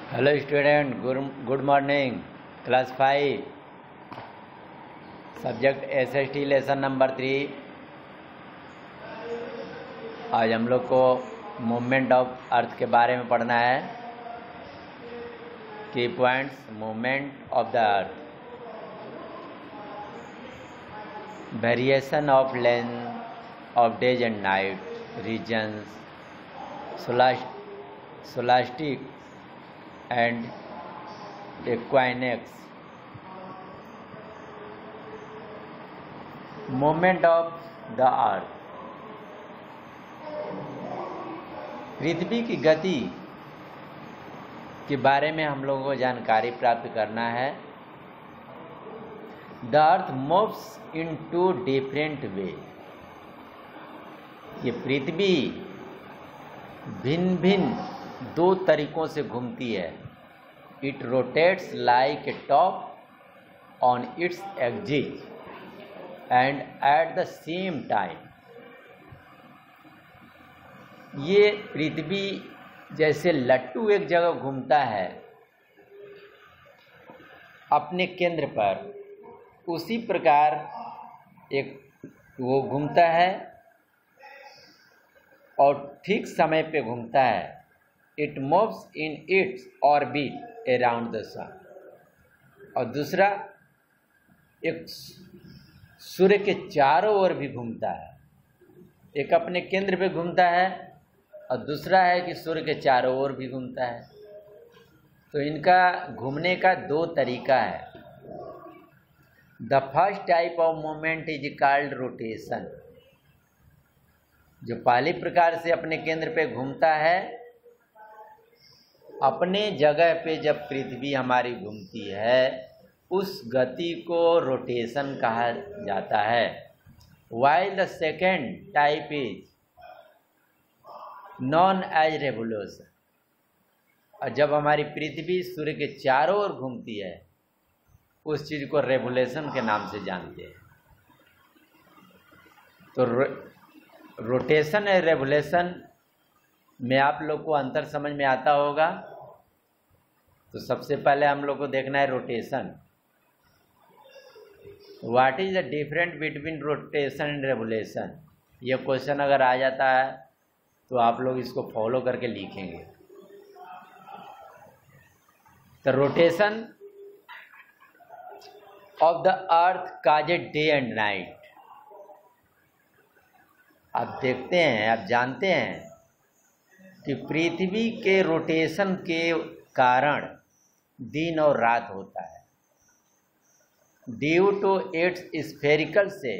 Hello student, good morning. Class 5 subject SST lesson number 3। आज हम लोग को मूवमेंट ऑफ अर्थ के बारे में पढ़ना है। की points movement of the earth, variation of length of days and night, reasons, solstice and equinox, movement of the earth। पृथ्वी की गति के बारे में हम लोगों को जानकारी प्राप्त करना है। The earth moves in two different way. ये पृथ्वी भिन्न भिन्न दो तरीकों से घूमती है। It rotates like a top on its axis and at the same time. ये पृथ्वी जैसे लट्टू एक जगह घूमता है अपने केंद्र पर, उसी प्रकार एक वो घूमता है और ठीक समय पे घूमता है। It moves in its orbit around the sun. और दूसरा, एक सूर्य के चारों ओर भी घूमता है। एक अपने केंद्र पे घूमता है और दूसरा है कि सूर्य के चारों ओर भी घूमता है। तो इनका घूमने का दो तरीका है। The first type of movement is called rotation. जो पहली प्रकार से अपने केंद्र पे घूमता है, अपने जगह पे जब पृथ्वी हमारी घूमती है, उस गति को रोटेशन कहा जाता है। While the second type is known as revolution. और जब हमारी पृथ्वी सूर्य के चारों ओर घूमती है, उस चीज को रेवोल्यूशन के नाम से जानते हैं। तो रोटेशन और रेवोल्यूशन में आप लोग को अंतर समझ में आता होगा। तो सबसे पहले हम लोग को देखना है rotation. What is the difference between rotation and revolution. ये क्वेश्चन अगर आ जाता है तो आप लोग इसको फॉलो करके लिखेंगे। तो rotation of the earth caused day and night. आप देखते हैं, आप जानते हैं कि पृथ्वी के रोटेशन के कारण दिन और रात होता है। ड्यू टू इट्स स्फेरिकल से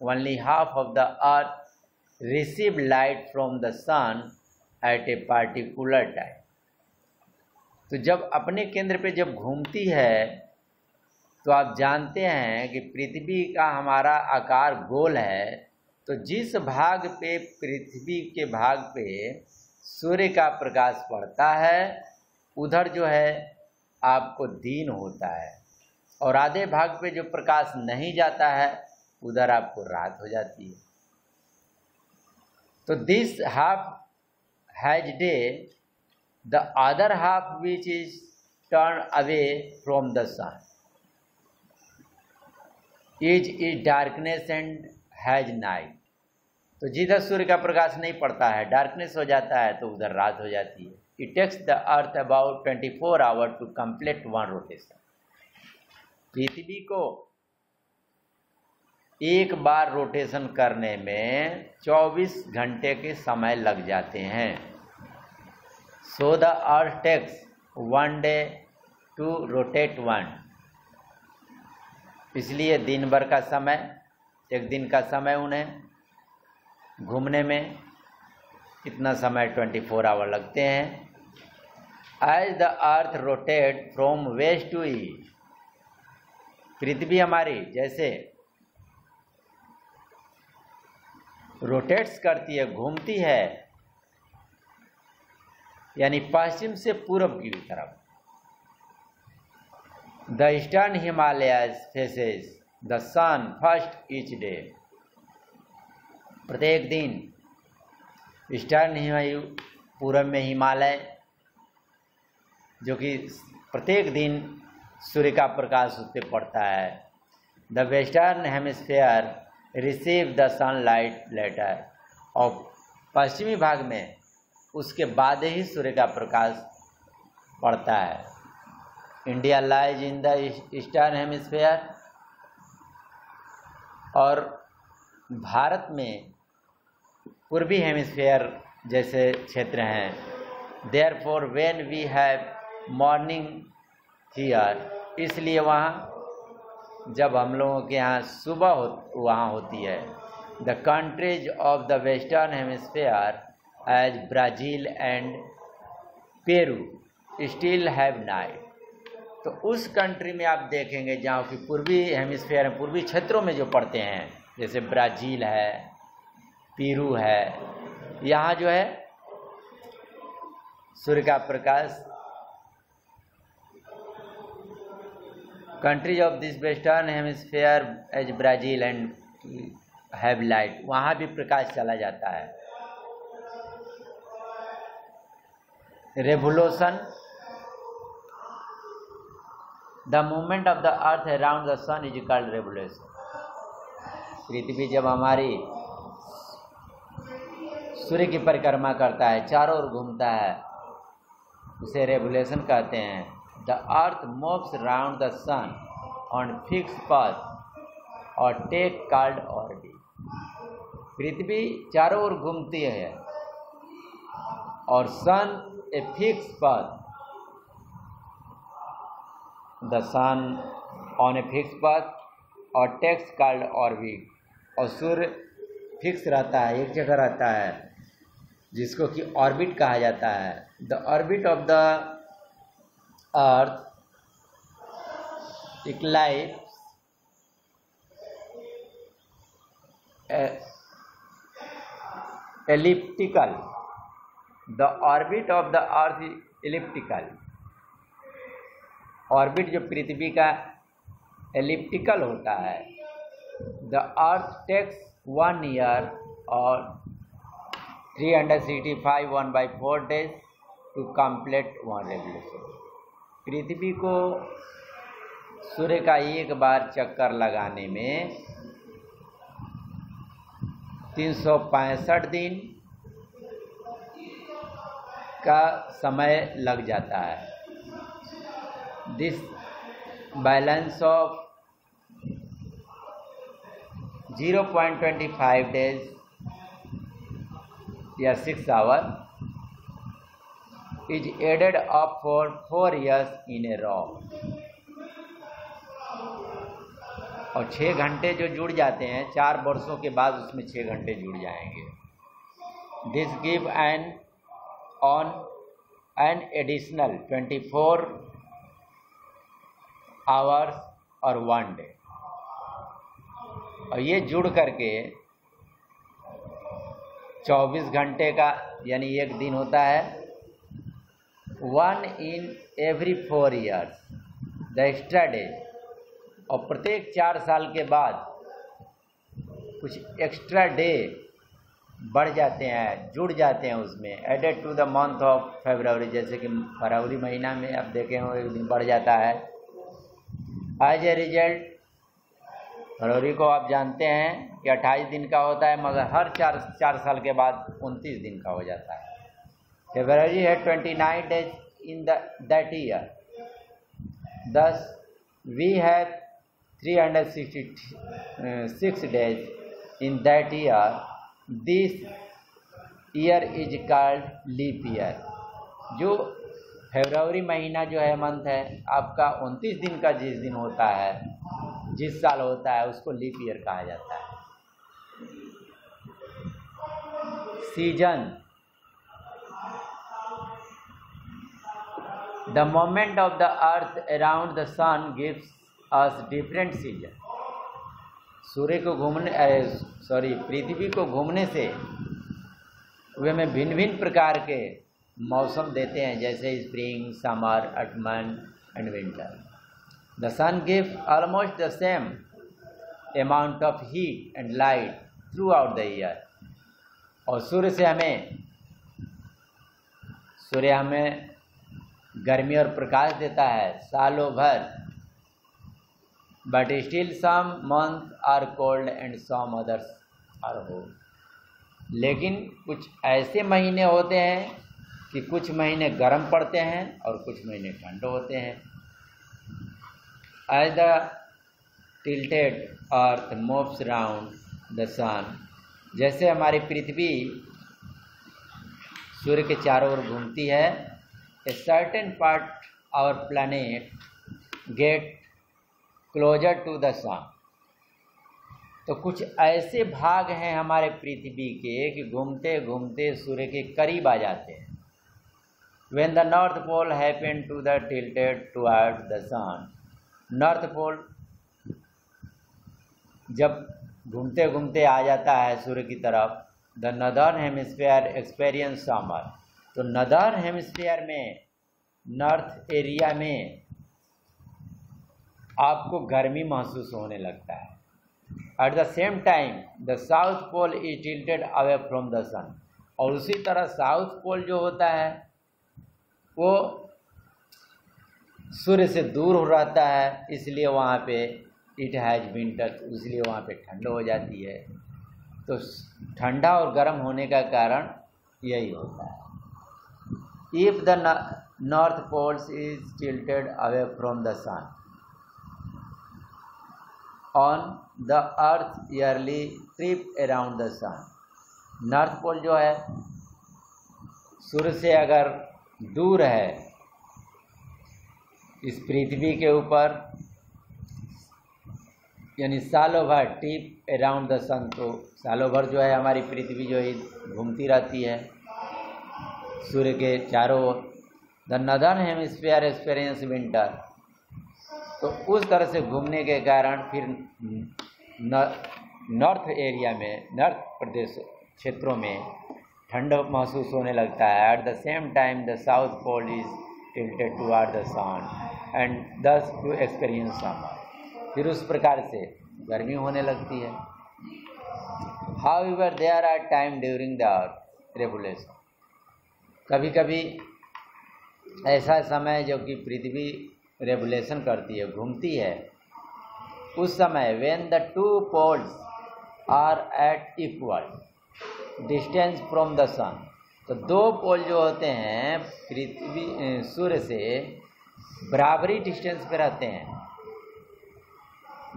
only half of the earth receive light from the sun at a particular time. तो जब अपने केंद्र पे जब घूमती है, तो आप जानते हैं कि पृथ्वी का हमारा आकार गोल है। तो जिस भाग पे पृथ्वी के भाग पे सूर्य का प्रकाश पड़ता है, उधर जो है आपको दिन होता है, और आधे भाग पे जो प्रकाश नहीं जाता है, उधर आपको रात हो जाती है। तो this half has day, the other half which is turn away from the sun is darkness and has night. तो जिधर सूर्य का प्रकाश नहीं पड़ता है, डार्कनेस हो जाता है, तो उधर रात हो जाती है। It takes the earth about 24 hour to complete one rotation. पृथ्वी को एक बार रोटेशन करने में 24 घंटे के समय लग जाते हैं। So the earth takes 1 day to rotate one. इसलिए दिन भर का समय, एक दिन का समय उन्हें घूमने में इतना समय 24 आवर लगते हैं। As the earth rotate from west to east. पृथ्वी हमारी जैसे रोटेट्स करती है, घूमती है, यानी पश्चिम से पूर्व की तरफ। The eastern Himalayas faces the sun first each day. प्रत्येक दिन ईस्टर्न पूर्व में हिमालय जो कि प्रत्येक दिन सूर्य का प्रकाश उस पर पड़ता है। The western hemisphere receive the sunlight later, और पश्चिमी भाग में उसके बाद ही सूर्य का प्रकाश पड़ता है। India lies in the eastern hemisphere, और भारत में पूर्वी हेमिस्फीयर जैसे क्षेत्र हैं। Therefore when we have morning here, इसलिए वहाँ जब हम लोगों के यहाँ सुबह वहाँ होती है। The countries of the western hemisphere as Brazil and Peru still have night. तो उस कंट्री में आप देखेंगे जहाँ की पूर्वी हेमिस्फीयर में, पूर्वी क्षेत्रों में जो पड़ते हैं, जैसे ब्राज़ील है, पेरू है, यहाँ जो है सूर्य का प्रकाश, countries of this western hemisphere as Brazil and have light, वहाँ भी प्रकाश चला जाता है। Revolution, the movement of the earth around the sun is called revolution. पृथ्वी जब हमारी सूर्य की परिक्रमा करता है, चारों ओर घूमता है, उसे रेवोल्यूशन कहते हैं। The earth moves round the sun on fix path और टेक कॉल्ड ऑर्बिट। पृथ्वी चारों ओर घूमती है और sun a fix path, the sun on a fix path और टेक्स कॉल्ड ऑर्बिट, और सूर्य फिक्स रहता है, एक जगह रहता है, जिसको कि ऑर्बिट कहा जाता है। The orbit of the earth Eclipse elliptical, the orbit of the earth is elliptical। Orbit जो पृथ्वी का एलिप्टिकल होता है। द अर्थ टेक्स 1 ईयर और 365 1/4 days to complete one revolution. पृथ्वी को सूर्य का एक बार चक्कर लगाने में 365 दिन का समय लग जाता है। दिस बैलेंस ऑफ 0.25 days या 6 hour is added up for 4 years in a row. और 6 घंटे जो जुड़ जाते हैं 4 वर्षों के बाद उसमें 6 घंटे जुड़ जाएंगे। This give an additional 24 hours और 1 डे, और ये जुड़ करके 24 घंटे का यानी एक दिन होता है। 1 in every 4 years the extra day, और प्रत्येक 4 साल के बाद कुछ एक्स्ट्रा डे बढ़ जाते हैं, जुड़ जाते हैं उसमें। Added to the month of February, जैसे कि फरवरी महीना में आप देखे हो एक दिन बढ़ जाता है। एज ए रिजल्ट फरवरी को आप जानते हैं कि 28 दिन का होता है, मगर हर 4 साल के बाद 29 दिन का हो जाता है। फरवरी है 29 days in that year, thus we have 366 days in that year। This year is called leap year। जो फरवरी महीना जो है मंथ है आपका 29 दिन का जिस दिन होता है, जिस साल होता है, उसको लीप ईयर कहा जाता है। Season, the moment of the earth around the sun gives us different season. सूर्य को पृथ्वी को घूमने से वे में भिन्न भिन्न प्रकार के मौसम देते हैं, जैसे spring, summer, autumn and winter. The sun gives almost the same amount of heat and light throughout the year. और सूर्य हमें गर्मी और प्रकाश देता है सालों भर। But still some month are cold and some others are hot. लेकिन कुछ ऐसे महीने होते हैं कि कुछ महीने गर्म पड़ते हैं और कुछ महीने ठंड होते हैं। As the tilted earth moves round the sun, जैसे हमारी पृथ्वी सूर्य के चारों ओर घूमती है, a certain part our planet get closer to the sun. तो कुछ ऐसे भाग हैं हमारे पृथ्वी के कि घूमते घूमते सूर्य के करीब आ जाते हैं। When the North Pole happened to the tilted toward the sun, north pole जब घूमते घूमते आ जाता है सूर्य की तरफ, the northern hemisphere experience summer. तो नदर्न हेमिस्फीयर में, नॉर्थ एरिया में आपको गर्मी महसूस होने लगता है। At the same time the south pole is tilted away from the sun. और उसी तरह साउथ पोल जो होता है वो सूर्य से दूर हो रहता है, इसलिए वहाँ पे इट हैज़ विंटर, इसलिए वहाँ पे ठंड हो जाती है। तो ठंडा और गर्म होने का कारण यही होता है। If the north poles is tilted away from the sun on the earth yearly trip around the sun. North pole जो है सूर्य से अगर दूर है इस पृथ्वी के ऊपर, यानी सालों भर ट्रिप अराउंड द सन, तो सालों भर जो है हमारी पृथ्वी जो है घूमती रहती है सूर्य के चारों ओर। The northern hemisphere experience winter. तो उस तरह से घूमने के कारण फिर नॉर्थ एरिया में, नॉर्थ प्रदेश क्षेत्रों में ठंड महसूस होने लगता है। At the same time the south pole is tilted toward the sun and thus to experience summer. फिर उस प्रकार से गर्मी होने लगती है। However there are time during the earth revolution. कभी कभी ऐसा समय जो कि पृथ्वी रेवोल्यूशन करती है, घूमती है, उस समय when the two poles are at equal distance from the sun. तो दो पोल जो होते हैं पृथ्वी सूर्य से बराबरी डिस्टेंस पे रहते हैं,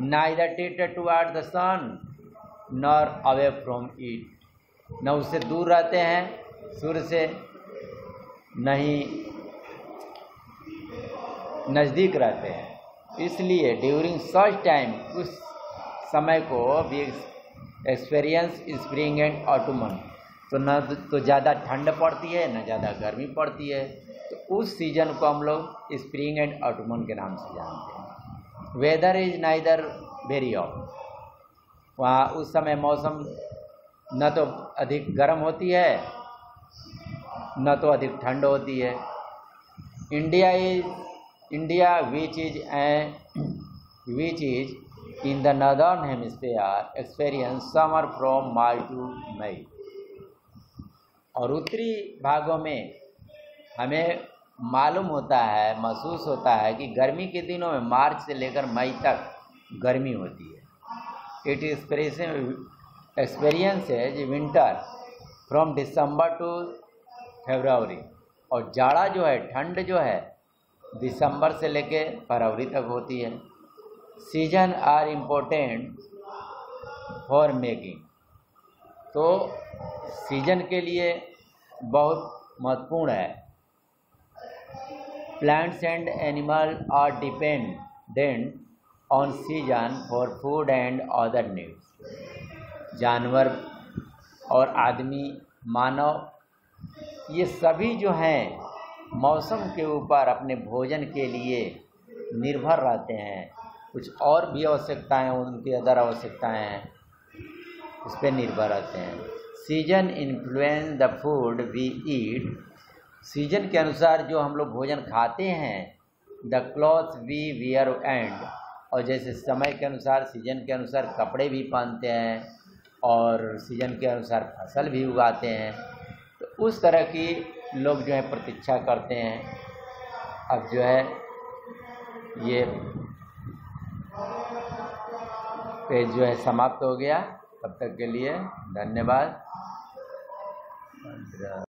neither tilted toward the sun nor away from it. न उससे दूर रहते हैं सूर्य से, नहीं नज़दीक रहते हैं। इसलिए ड्यूरिंग सच टाइम, उस समय को भी एक्सपीरियंस स्प्रिंग एंड ऑटमन। तो न तो ज़्यादा ठंड पड़ती है न ज़्यादा गर्मी पड़ती है, तो उस सीजन को हम लोग स्प्रिंग एंड ऑटमन के नाम से जानते हैं। Weather is neither very hot. वहाँ उस समय मौसम न तो अधिक गर्म होती है न तो अधिक ठंड होती है। India which is in the northern hemisphere experience summer from March to May. और उत्तरी भागों में हमें मालूम होता है, महसूस होता है कि गर्मी के दिनों में मार्च से लेकर मई तक गर्मी होती है। इट एक्सपीरियंस है विंटर फ्रॉम दिसंबर टू फरवरी। और जाड़ा जो है, ठंड जो है, दिसंबर से लेके फरवरी तक होती है। Season are important for making. तो सीजन के लिए बहुत महत्वपूर्ण है। Plants and animal are dependent on season for food and other needs. जानवर और आदमी, मानव, ये सभी जो हैं मौसम के ऊपर अपने भोजन के लिए निर्भर रहते हैं। कुछ और भी आवश्यकताएं, उनकी अदर आवश्यकताएं हैं, उस पर निर्भर रहते हैं। Season influence the food we eat. Season के अनुसार जो हम लोग भोजन खाते हैं, the cloth we wear and. और जैसे समय के अनुसार, सीजन के अनुसार कपड़े भी पहनते हैं और सीजन के अनुसार फसल भी उगाते हैं। तो उस तरह की लोग जो है प्रतीक्षा करते हैं। अब जो है ये पेज जो है समाप्त हो गया। तब तक के लिए धन्यवाद।